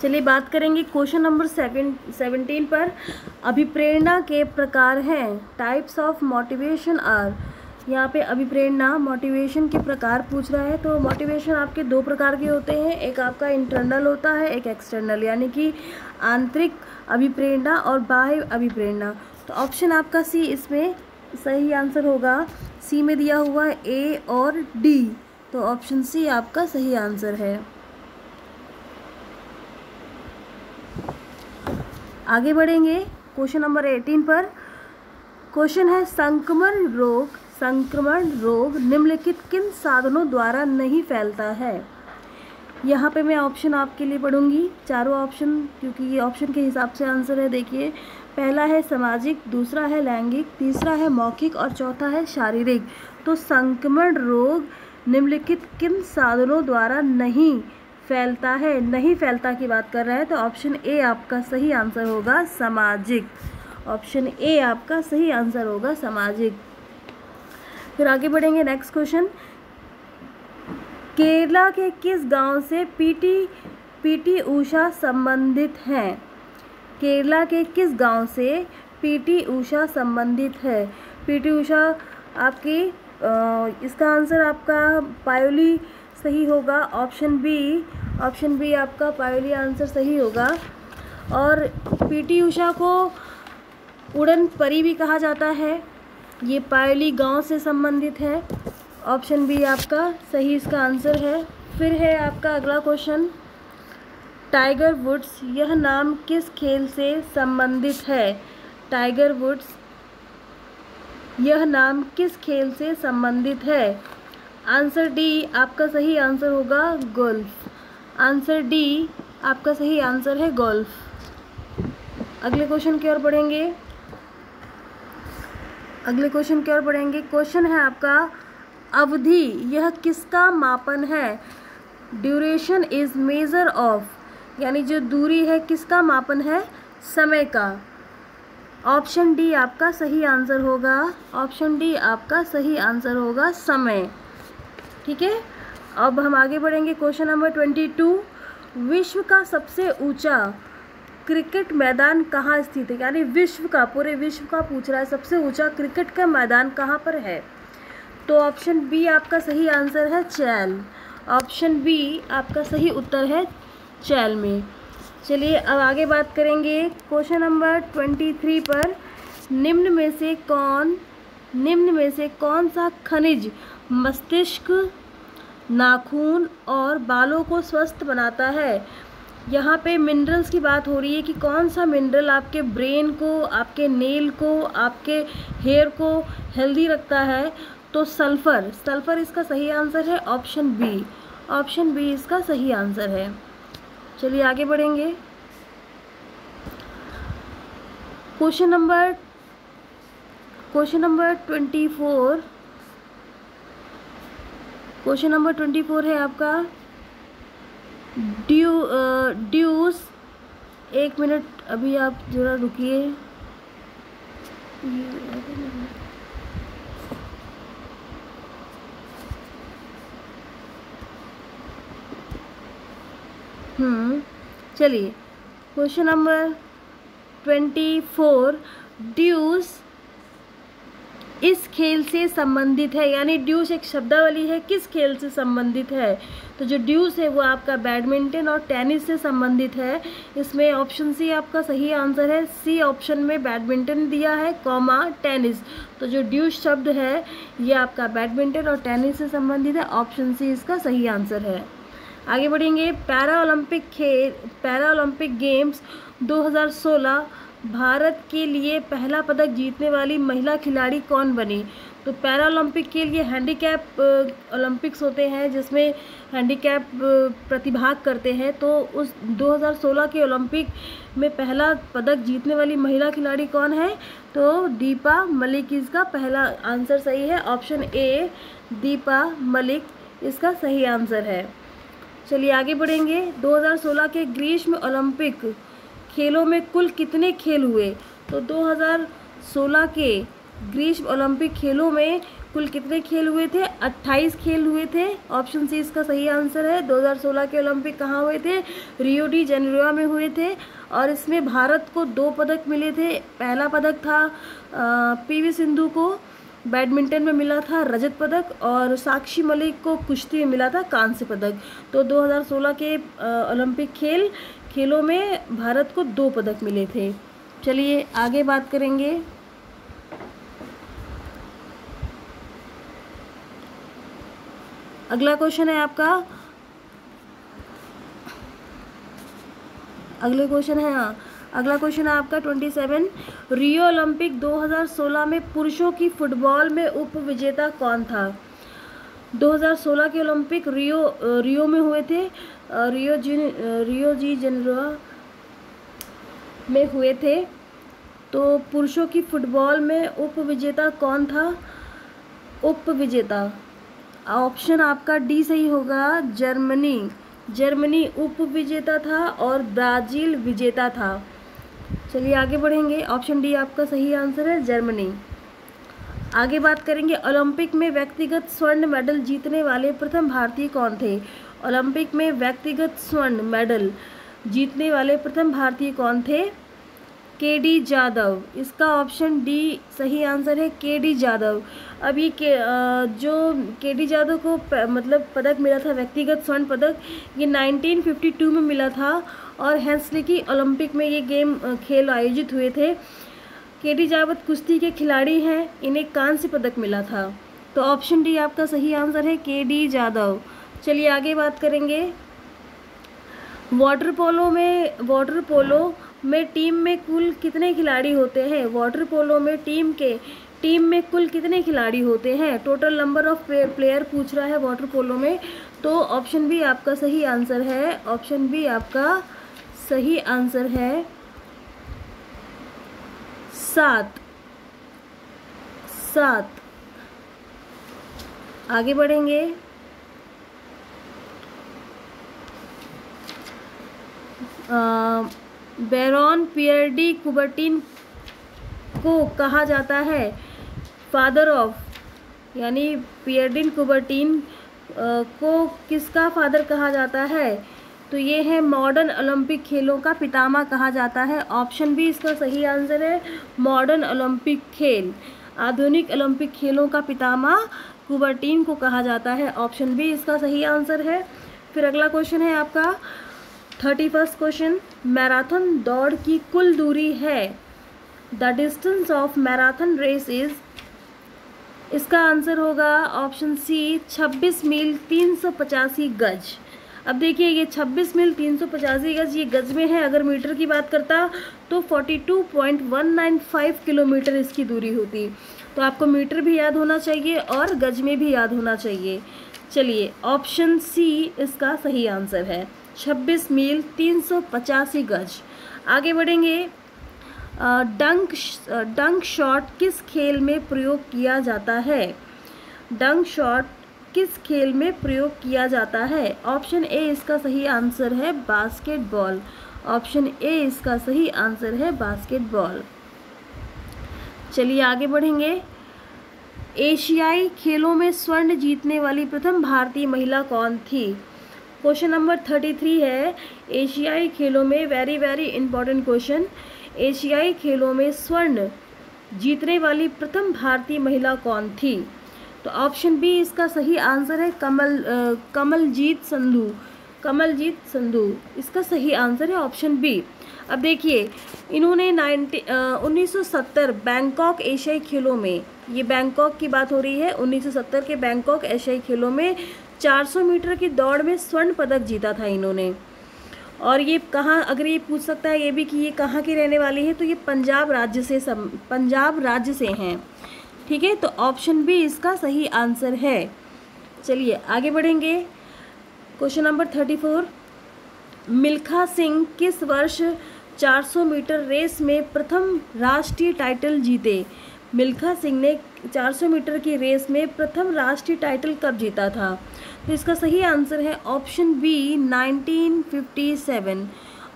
चलिए बात करेंगे क्वेश्चन नंबर 17 पर। अभिप्रेरणा के प्रकार हैं, टाइप्स ऑफ मोटिवेशन आर। यहाँ पे अभिप्रेरणा मोटिवेशन के प्रकार पूछ रहा है। तो मोटिवेशन आपके दो प्रकार के होते हैं, एक आपका इंटरनल होता है, एक एक्सटर्नल, यानी कि आंतरिक अभिप्रेरणा और बाह्य अभिप्रेरणा। तो ऑप्शन आपका सी इसमें सही आंसर होगा। सी में दिया हुआ है ए और डी, तो ऑप्शन सी आपका सही आंसर है। आगे बढ़ेंगे क्वेश्चन नंबर 18 पर। क्वेश्चन है संक्रमण रोग निम्नलिखित किन साधनों द्वारा नहीं फैलता है। यहाँ पे मैं ऑप्शन आपके लिए पढ़ूंगी, चारों ऑप्शन, क्योंकि ये ऑप्शन के हिसाब से आंसर है। देखिए, पहला है सामाजिक, दूसरा है लैंगिक, तीसरा है मौखिक और चौथा है शारीरिक। तो संक्रमण रोग निम्नलिखित किन साधनों द्वारा नहीं फैलता है, नहीं फैलता की बात कर रहा है, तो ऑप्शन ए आपका सही आंसर होगा सामाजिक। ऑप्शन ए आपका सही आंसर होगा सामाजिक। फिर आगे बढ़ेंगे नेक्स्ट क्वेश्चन। केरला के किस गांव से पीटी उषा संबंधित हैं। केरला के किस गांव से पीटी उषा संबंधित है। पीटी उषा आपकी इसका आंसर आपका पायोली सही होगा। ऑप्शन बी आपका पायोली आंसर सही होगा। और पीटी उषा को उड़न परी भी कहा जाता है। ये पायोली गांव से संबंधित है। ऑप्शन बी आपका सही इसका आंसर है। फिर है आपका अगला क्वेश्चन, टाइगर वुड्स, यह नाम किस खेल से संबंधित है। टाइगर वुड्स, यह नाम किस खेल से संबंधित है। आंसर डी आपका सही आंसर होगा गोल्फ। आंसर डी आपका सही आंसर है गोल्फ। अगले क्वेश्चन की ओर बढ़ेंगे। क्वेश्चन है आपका, अवधि यह किसका मापन है। ड्यूरेशन इज मेजर ऑफ, यानी जो दूरी है किसका मापन है, समय का। ऑप्शन डी आपका सही आंसर होगा। ऑप्शन डी आपका सही आंसर होगा समय। ठीक है, अब हम आगे बढ़ेंगे। क्वेश्चन नंबर 22, विश्व का सबसे ऊंचा क्रिकेट मैदान कहाँ स्थित है। यानी विश्व का, पूरे विश्व का पूछ रहा है, सबसे ऊंचा क्रिकेट का मैदान कहाँ पर है। तो ऑप्शन बी आपका सही आंसर है चैल। ऑप्शन बी आपका सही उत्तर है चैल में। चलिए अब आगे बात करेंगे क्वेश्चन नंबर 23 पर। निम्न में से कौन सा खनिज मस्तिष्क, नाखून और बालों को स्वस्थ बनाता है। यहाँ पे मिनरल्स की बात हो रही है कि कौन सा मिनरल आपके ब्रेन को, आपके नेल को, आपके हेयर को हेल्दी रखता है। तो सल्फर इसका सही आंसर है। ऑप्शन बी इसका सही आंसर है। चलिए आगे बढ़ेंगे। क्वेश्चन नंबर 24 है आपका ड्यूस। एक मिनट अभी आप जरा रुकिए। चलिए क्वेश्चन नंबर 24, ड्यूस इस खेल से संबंधित है। यानी ड्यूस एक शब्दावली है, किस खेल से संबंधित है। तो जो ड्यूस है वो आपका बैडमिंटन और टेनिस से संबंधित है। इसमें ऑप्शन सी आपका सही आंसर है। सी ऑप्शन में बैडमिंटन दिया है, कॉमा टेनिस। तो जो ड्यूस शब्द है ये आपका बैडमिंटन और टेनिस से संबंधित है। ऑप्शन सी इसका सही आंसर है। आगे बढ़ेंगे। पैरा ओलंपिक गेम्स 2016 भारत के लिए पहला पदक जीतने वाली महिला खिलाड़ी कौन बनी। तो पैरा ओलंपिक के लिए हैंडीकैप ओलंपिक्स होते हैं, जिसमें हैंडीकैप प्रतिभाग करते हैं। तो उस 2016 के ओलंपिक में पहला पदक जीतने वाली महिला खिलाड़ी कौन है। तो दीपा मलिक इसका पहला आंसर सही है। ऑप्शन ए दीपा मलिक इसका सही आंसर है। चलिए आगे बढ़ेंगे। 2016 के ग्रीष्म ओलंपिक खेलों में कुल कितने खेल हुए। तो 2016 के ग्रीष्म ओलंपिक खेलों में कुल कितने खेल हुए थे? 28 खेल हुए थे। ऑप्शन सी इसका सही आंसर है। 2016 के ओलंपिक कहाँ हुए थे? रियो डी जेनेरो में हुए थे और इसमें भारत को 2 पदक मिले थे। पहला पदक था पीवी सिंधु को बैडमिंटन में मिला था रजत पदक और साक्षी मलिक को कुश्ती में मिला था कांस्य पदक। तो 2016 के ओलंपिक खेलों में भारत को 2 पदक मिले थे। चलिए आगे बात करेंगे। अगला क्वेश्चन है आपका, अगला क्वेश्चन है आपका 27। रियो ओलंपिक 2016 में पुरुषों की फुटबॉल में उप विजेता कौन था? 2016 के ओलंपिक रियो में हुए थे, रियो जी जेनेरो में हुए थे। तो पुरुषों की फुटबॉल में उप विजेता कौन था? उप विजेता ऑप्शन आपका डी सही होगा, जर्मनी उप विजेता था और ब्राज़ील विजेता था। चलिए आगे बढ़ेंगे। ऑप्शन डी आपका सही आंसर है, जर्मनी। आगे बात करेंगे, ओलंपिक में व्यक्तिगत स्वर्ण मेडल जीतने वाले प्रथम भारतीय कौन थे? ओलंपिक में व्यक्तिगत स्वर्ण मेडल जीतने वाले प्रथम भारतीय कौन थे? के.डी. जादव। इसका ऑप्शन डी सही आंसर है, के.डी. जादव। अब ये जो के.डी. जादव को मतलब पदक मिला था व्यक्तिगत स्वर्ण पदक, ये 1952 में मिला था और हेल्सिंकी ओलंपिक में ये खेल आयोजित हुए थे। के.डी. जादव कुश्ती के खिलाड़ी हैं, इन्हें कांस्य पदक मिला था। तो ऑप्शन डी आपका सही आंसर है, के.डी. जादव। चलिए आगे बात करेंगे। वाटर पोलो में टीम में कुल कितने खिलाड़ी होते हैं? वाटर पोलो में टीम में कुल कितने खिलाड़ी होते हैं? टोटल नंबर ऑफ प्लेयर पूछ रहा है वाटर पोलो में। तो ऑप्शन बी आपका सही आंसर है, ऑप्शन बी आपका सही आंसर है 7। आगे बढ़ेंगे। बैरॉन पियर डी कुबर्टिन को कहा जाता है फादर ऑफ, यानी पियर डी कुबर्टिन को किसका फादर कहा जाता है? तो ये है मॉडर्न ओलंपिक खेलों का पितामह कहा जाता है। ऑप्शन बी इसका सही आंसर है, मॉडर्न ओलंपिक खेल। आधुनिक ओलंपिक खेलों का पितामह कुबर्टिन को कहा जाता है। ऑप्शन बी इसका सही आंसर है। फिर अगला क्वेश्चन है आपका 31st क्वेश्चन। मैराथन दौड़ की कुल दूरी है, the distance of marathon race is. इसका आंसर होगा ऑप्शन सी 26 मील 385 गज। अब देखिए ये 26 मील 385 गज ये गज में है, अगर मीटर की बात करता तो 42.195 किलोमीटर इसकी दूरी होती। तो आपको मीटर भी याद होना चाहिए और गज में भी याद होना चाहिए। चलिए ऑप्शन सी इसका सही आंसर है, 26 मील 385 गज। आगे बढ़ेंगे। डंक शॉट किस खेल में प्रयोग किया जाता है? डंक शॉट किस खेल में प्रयोग किया जाता है? ऑप्शन ए इसका सही आंसर है, बास्केटबॉल। ऑप्शन ए इसका सही आंसर है, बास्केटबॉल। चलिए आगे बढ़ेंगे। एशियाई खेलों में स्वर्ण जीतने वाली प्रथम भारतीय महिला कौन थी? क्वेश्चन नंबर 33 है। एशियाई खेलों में वेरी इंपॉर्टेंट क्वेश्चन, एशियाई खेलों में स्वर्ण जीतने वाली प्रथम भारतीय महिला कौन थी? तो ऑप्शन बी इसका सही आंसर है, कमलजीत संधू। इसका सही आंसर है ऑप्शन बी। अब देखिए इन्होंने 1970 बैंकॉक एशियाई खेलों में, ये बैंकॉक की बात हो रही है, 1970 के बैंकॉक एशियाई खेलों में 400 मीटर की दौड़ में स्वर्ण पदक जीता था इन्होंने। और ये कहाँ, अगर ये पूछ सकता है ये भी कि ये कहाँ की रहने वाली है, तो ये पंजाब राज्य से हैं। ठीक है, तो ऑप्शन बी इसका सही आंसर है। चलिए आगे बढ़ेंगे। Question number 34। मिल्खा सिंह किस वर्ष 400 मीटर रेस में प्रथम राष्ट्रीय टाइटल जीते? मिल्खा सिंह ने 400 मीटर की रेस में प्रथम राष्ट्रीय टाइटल कब जीता था? तो इसका सही आंसर है ऑप्शन बी 1957।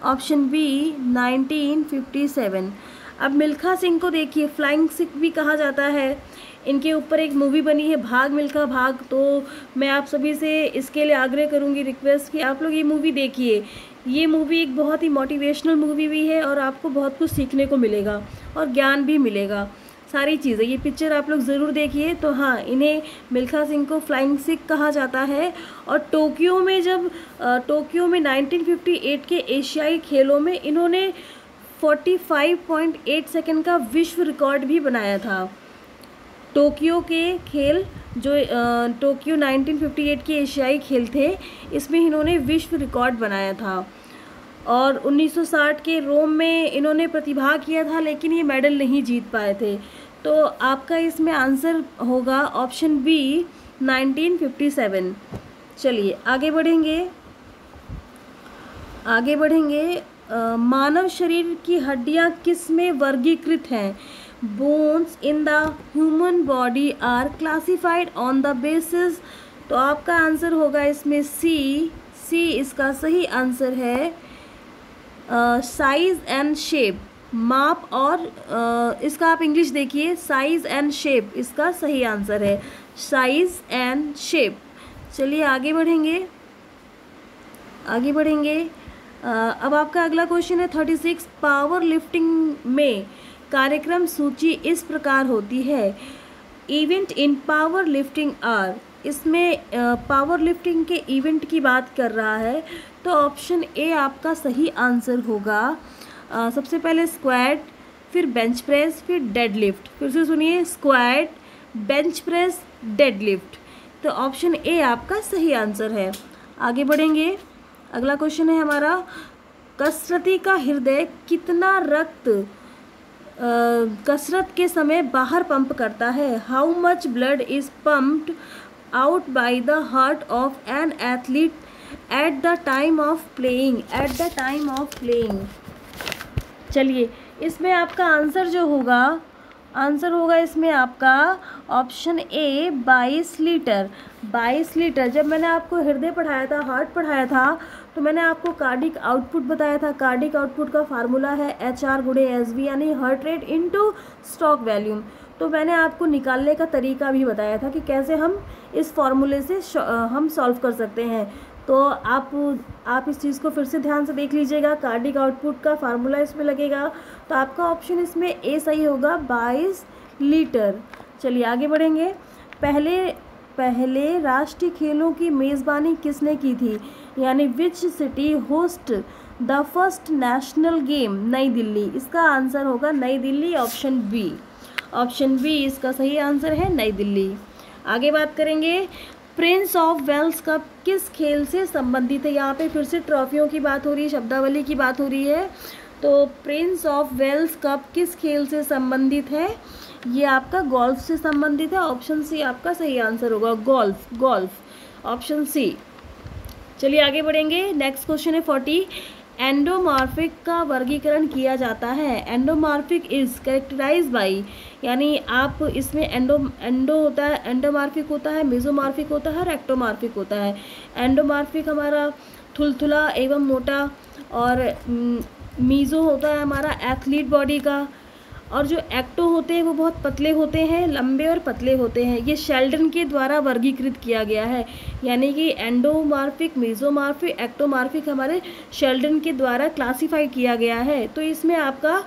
Option B 1957। अब मिल्खा सिंह को देखिए, फ्लाइंग सिख भी कहा जाता है। इनके ऊपर एक मूवी बनी है भाग मिल्खा भाग, तो मैं आप सभी से इसके लिए आग्रह करूँगी, रिक्वेस्ट कि आप लोग ये मूवी देखिए। ये मूवी एक बहुत ही मोटिवेशनल मूवी भी है और आपको बहुत कुछ सीखने को मिलेगा और ज्ञान भी मिलेगा, सारी चीज़ें। ये पिक्चर आप लोग ज़रूर देखिए। तो हाँ, इन्हें मिल्खा सिंह को फ्लाइंग सिख कहा जाता है। और टोक्यो में 1958 के एशियाई खेलों में इन्होंने 45.8 सेकंड का विश्व रिकॉर्ड भी बनाया था। टोक्यो के खेल जो टोक्यो 1958 के एशियाई खेल थे, इसमें इन्होंने विश्व रिकॉर्ड बनाया था। और 1960 के रोम में इन्होंने प्रतिभाग किया था, लेकिन ये मेडल नहीं जीत पाए थे। तो आपका इसमें आंसर होगा ऑप्शन बी 1957। चलिए आगे बढ़ेंगे। मानव शरीर की हड्डियां किस में वर्गीकृत हैं? Bones in the human body are classified on the basis. तो आपका आंसर होगा इसमें सी इसका सही आंसर है। साइज एंड शेप, माप और इसका आप इंग्लिश देखिए, साइज एंड शेप इसका सही आंसर है, साइज एंड शेप। चलिए आगे बढ़ेंगे। अब आपका अगला क्वेश्चन है 36। पावर लिफ्टिंग में कार्यक्रम सूची इस प्रकार होती है। Event in power lifting are, इसमें पावर लिफ्टिंग के इवेंट की बात कर रहा है, तो ऑप्शन ए आपका सही आंसर होगा। सबसे पहले स्क्वाट, फिर बेंच प्रेस, फिर डेडलिफ्ट। फिर से सुनिए, स्क्वाट, बेंच प्रेस, डेडलिफ्ट। तो ऑप्शन ए आपका सही आंसर है। आगे बढ़ेंगे। अगला क्वेश्चन है हमारा, कसरती का हृदय कितना रक्त कसरत के समय बाहर पंप करता है? How much blood is pumped out by the heart of an athlete at the time of playing, चलिए इसमें आपका आंसर जो होगा, इसमें आपका ऑप्शन ए 22 लीटर। 22 लीटर। जब मैंने आपको हृदय पढ़ाया था, हार्ट पढ़ाया था, तो मैंने आपको कार्डिक आउटपुट बताया था। कार्डिक आउटपुट का फार्मूला है HR/SV, यानी heart rate into stroke volume. तो मैंने आपको निकालने का तरीका भी बताया था कि कैसे हम इस फॉर्मूले से हम सॉल्व कर सकते हैं। तो आप इस चीज़ को फिर से ध्यान से देख लीजिएगा। कार्डिक आउटपुट का फार्मूला इसमें लगेगा, तो आपका ऑप्शन इसमें ए सही होगा, 22 लीटर। चलिए आगे बढ़ेंगे। पहले राष्ट्रीय खेलों की मेज़बानी किसने की थी? यानी which city host the first national game? नई दिल्ली। इसका आंसर होगा नई दिल्ली, ऑप्शन बी इसका सही आंसर है, नई दिल्ली। आगे बात करेंगे, प्रिंस ऑफ वेल्स कप किस खेल से संबंधित है? यहाँ पे फिर से ट्रॉफियों की बात हो रही है, शब्दावली की बात हो रही है। तो प्रिंस ऑफ वेल्स कप किस खेल से संबंधित है? ये आपका गोल्फ से संबंधित है, ऑप्शन सी आपका सही आंसर होगा, गोल्फ, ऑप्शन सी। चलिए आगे बढ़ेंगे। नेक्स्ट क्वेश्चन है 40। एंडोमॉर्फिक का वर्गीकरण किया जाता है। एंडोमॉर्फिक इज कैरेक्टराइज्ड बाय, यानी आप इसमें एंडो होता है, एंडोमॉर्फिक होता है, मेसोमॉर्फिक होता है और एक्टोमॉर्फिक होता है। एंडोमॉर्फिक हमारा थुलथुला एवं मोटा, और मीज़ो होता है हमारा एथलीट बॉडी का, और जो एक्टो होते हैं वो बहुत पतले होते हैं, लंबे और पतले होते हैं। ये शेल्डन के द्वारा वर्गीकृत किया गया है, यानी कि एंडोमॉर्फिक, मेसोमॉर्फिक, एक्टोमॉर्फिक हमारे शेल्डन के द्वारा क्लासिफाई किया गया है। तो इसमें आपका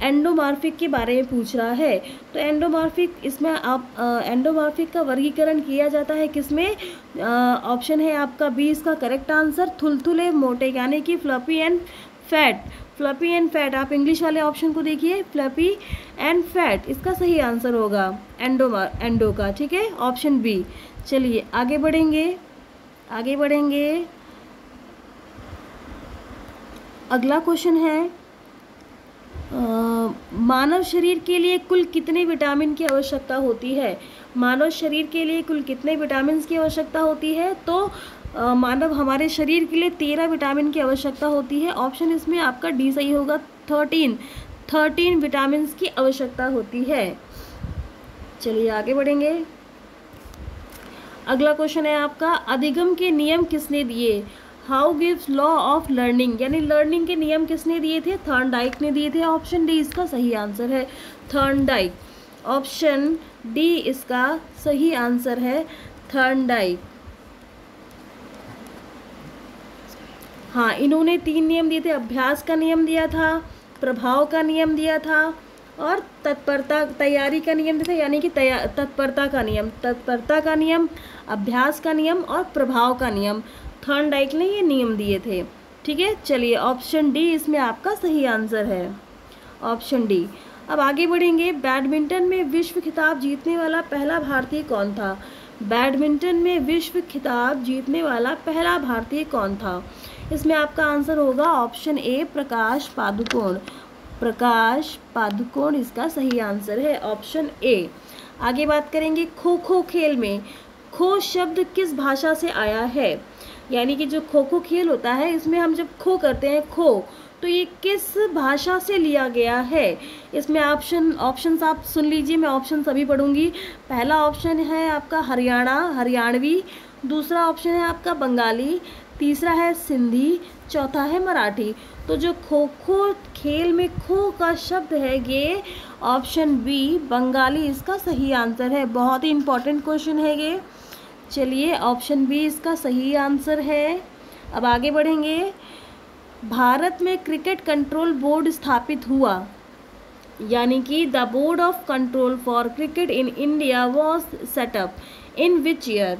एंडोमॉर्फिक के बारे में पूछ रहा है। तो एंडोमॉर्फिक, इसमें आप एंडोमॉर्फिक का वर्गीकरण किया जाता है किसमें? ऑप्शन है आपका बी इसका करेक्ट आंसर, थुलथुले मोटे, यानी कि फ्लफी एंड फैट। आप इंग्लिश वाले ऑप्शन को देखिए, फ्लफी एंड फैट इसका सही आंसर होगा एंडो का, ठीक है, ऑप्शन बी। चलिए आगे बढ़ेंगे। अगला क्वेश्चन है, मानव शरीर के लिए कुल कितने विटामिन की आवश्यकता होती है? मानव शरीर के लिए कुल कितने विटामिन की आवश्यकता होती है? तो हमारे शरीर के लिए 13 विटामिन की आवश्यकता होती है। ऑप्शन इसमें आपका डी सही होगा, 13 विटामिन की आवश्यकता होती है। चलिए आगे बढ़ेंगे। अगला क्वेश्चन है आपका, अधिगम के नियम किसने दिए? How gives law of learning, यानी लर्निंग के नियम किसने दिए थे? थॉर्नडाइक ने दिए थे। ऑप्शन डी इसका सही आंसर है, थॉर्नडाइक। ऑप्शन डी इसका सही आंसर है, थॉर्नडाइक। हाँ, इन्होंने 3 नियम दिए थे। अभ्यास का नियम दिया था, प्रभाव का नियम दिया था और तत्परता तैयारी का नियम दिया था, यानी कि तत्परता का नियम, तत्परता का नियम, अभ्यास का नियम और प्रभाव का नियम। थॉर्नडाइक ने ये नियम दिए थे। ठीक है, चलिए ऑप्शन डी इसमें आपका सही आंसर है, ऑप्शन डी। अब आगे बढ़ेंगे। बैडमिंटन में विश्व खिताब जीतने वाला पहला भारतीय कौन था? बैडमिंटन में विश्व खिताब जीतने वाला पहला भारतीय कौन था? इसमें आपका आंसर होगा ऑप्शन ए, प्रकाश पादुकोण। प्रकाश पादुकोण इसका सही आंसर है, ऑप्शन ए। आगे बात करेंगे खो खो खेल में खो शब्द किस भाषा से आया है? यानी कि जो खो खो खेल होता है इसमें हम जब खो करते हैं खो, तो ये किस भाषा से लिया गया है? इसमें ऑप्शंस आप सुन लीजिए, मैं ऑप्शन सभी पढ़ूंगी। पहला ऑप्शन है आपका हरियाणवी, दूसरा ऑप्शन है आपका बंगाली, तीसरा है सिंधी, चौथा है मराठी। तो जो खो खो खेल में खो का शब्द है ये ऑप्शन बी बंगाली इसका सही आंसर है। बहुत ही इम्पोर्टेंट क्वेश्चन है ये। चलिए ऑप्शन बी इसका सही आंसर है। अब आगे बढ़ेंगे। भारत में क्रिकेट कंट्रोल बोर्ड स्थापित हुआ, यानी कि the board of control for cricket in India was setup in which year?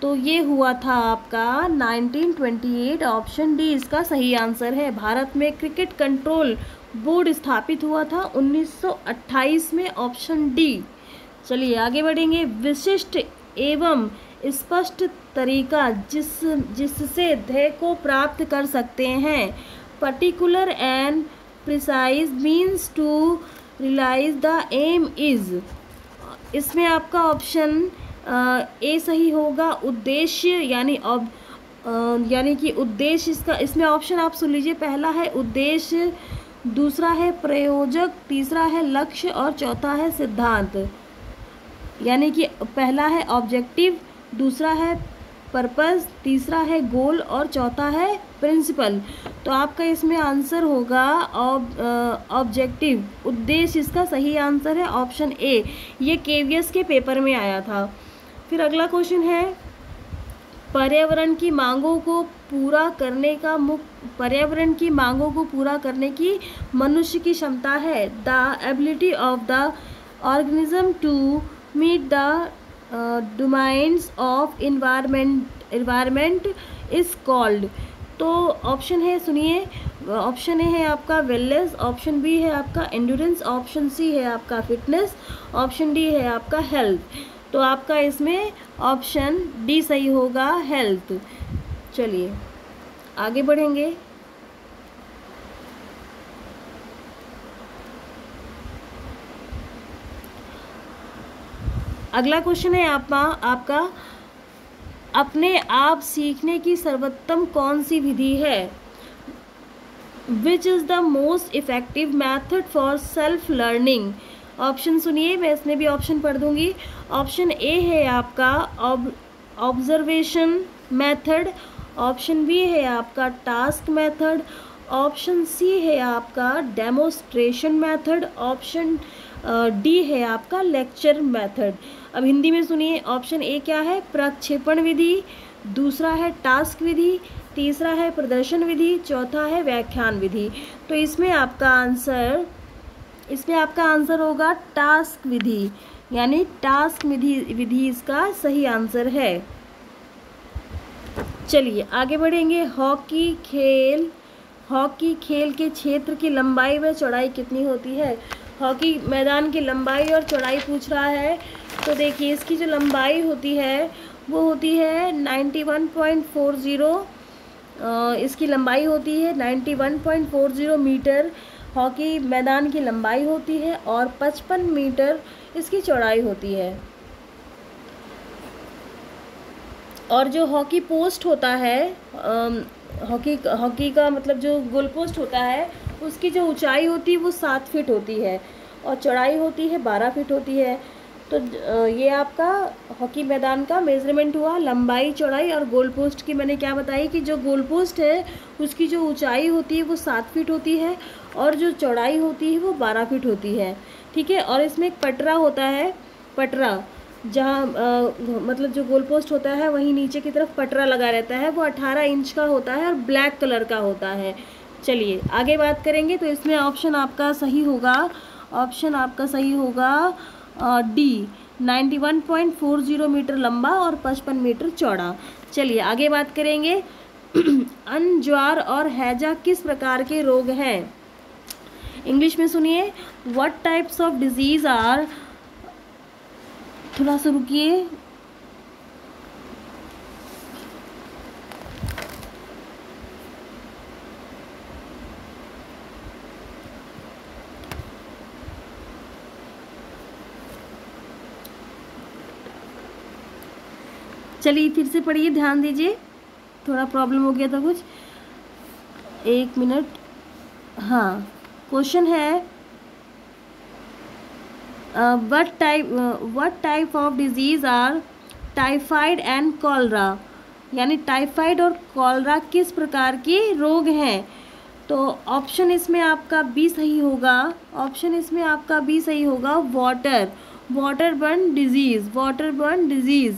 तो ये हुआ था आपका 1928, ऑप्शन डी इसका सही आंसर है। भारत में क्रिकेट कंट्रोल बोर्ड स्थापित हुआ था 1928 में, ऑप्शन डी। चलिए आगे बढ़ेंगे। विशिष्ट एवं स्पष्ट तरीका जिससे ध्येय को प्राप्त कर सकते हैं। Particular and precise means to realize the aim is. इसमें आपका ऑप्शन ए सही होगा, उद्देश्य, यानी कि उद्देश्य इसका। इसमें ऑप्शन आप सुन लीजिए। पहला है उद्देश्य, दूसरा है प्रयोजक, तीसरा है लक्ष्य और चौथा है सिद्धांत। यानी कि पहला है ऑब्जेक्टिव, दूसरा है पर्पस, तीसरा है गोल और चौथा है प्रिंसिपल। तो आपका इसमें आंसर होगा ऑब्जेक्टिव, उद्देश्य इसका सही आंसर है, ऑप्शन ए। ये केवीएस के पेपर में आया था। फिर अगला क्वेश्चन है पर्यावरण की मांगों को पूरा करने की मनुष्य की क्षमता है। The ability of the organism to meet the domains of environment is called. तो ऑप्शन है, सुनिए, ऑप्शन ए है आपका वेलनेस, ऑप्शन बी है आपका एंड्योरेंस, ऑप्शन सी है आपका फिटनेस, ऑप्शन डी है आपका हेल्थ। तो आपका इसमें ऑप्शन डी सही होगा, हेल्थ। चलिए आगे बढ़ेंगे। अगला क्वेश्चन है आपका अपने आप सीखने की सर्वोत्तम कौन सी विधि है? Which is the most effective method for self learning? Option सुनिए, मैं इसमें भी ऑप्शन पढ़ दूंगी। ऑप्शन ए है आपका ऑब्जर्वेशन मेथड, ऑप्शन बी है आपका टास्क मेथड, ऑप्शन सी है आपका डेमोस्ट्रेशन मेथड, ऑप्शन डी है आपका लेक्चर मेथड। अब हिंदी में सुनिए। ऑप्शन ए क्या है? प्रक्षेपण विधि, दूसरा है टास्क विधि, तीसरा है प्रदर्शन विधि, चौथा है व्याख्यान विधि। तो इसमें आपका आंसर होगा टास्क विधि, यानी टास्क विधि इसका सही आंसर है। चलिए आगे बढ़ेंगे। हॉकी खेल के क्षेत्र की लंबाई व चौड़ाई कितनी होती है? हॉकी मैदान की लंबाई और चौड़ाई पूछ रहा है। तो देखिए इसकी जो लंबाई होती है वो होती है 91.40, इसकी लंबाई होती है 91.40 मीटर हॉकी मैदान की लंबाई होती है और 55 मीटर इसकी चौड़ाई होती है। और जो हॉकी पोस्ट होता है, हॉकी का मतलब जो गोल पोस्ट होता है, उसकी जो ऊंचाई होती है वो 7 फीट होती है और चौड़ाई होती है 12 फीट होती है। तो ये आपका हॉकी मैदान का मेजरमेंट हुआ, लंबाई चौड़ाई और गोल पोस्ट की मैंने क्या बताई कि जो गोल पोस्ट है उसकी जो ऊंचाई होती है वो 7 फीट होती है और जो चौड़ाई होती है वो 12 फीट होती है, ठीक है। और इसमें एक पटरा होता है, पटरा जहाँ मतलब जो गोल पोस्ट होता है वहीं नीचे की तरफ पटरा लगा रहता है, वो 18 इंच का होता है और ब्लैक कलर का होता है। चलिए आगे बात करेंगे। तो इसमें ऑप्शन आपका सही होगा, ऑप्शन आपका सही होगा डी, 91.40 मीटर लंबा और 55 मीटर चौड़ा। चलिए आगे बात करेंगे। अन्न, ज्वार और हैजा किस प्रकार के रोग हैं? इंग्लिश में सुनिए। What types of disease are, थोड़ा सा रुकिए, चलिए फिर से पढ़िए, ध्यान दीजिए, थोड़ा प्रॉब्लम हो गया था कुछ, 1 मिनट। हाँ, क्वेश्चन है what type of disease are typhoid and cholera, यानी टाइफाइड और कॉलरा किस प्रकार के रोग हैं? तो ऑप्शन इसमें आपका बी सही होगा, ऑप्शन इसमें आपका बी सही होगा, वाटरबर्न डिजीज, वाटरबर्न डिजीज।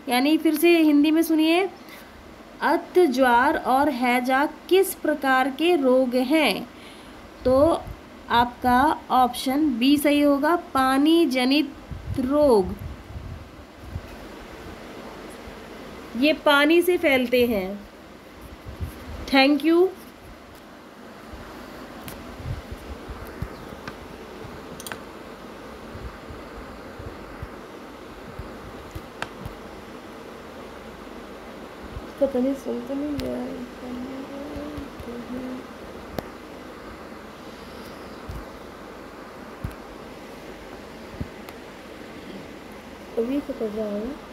यानी फिर से हिंदी में सुनिए, अत्त, ज्वार और हैजा किस प्रकार के रोग हैं? तो आपका ऑप्शन बी सही होगा, पानी जनित रोग, ये पानी से फैलते हैं। Thank you. पता नहीं सुनता नहीं गया, अभी तो कर रहा हूँ।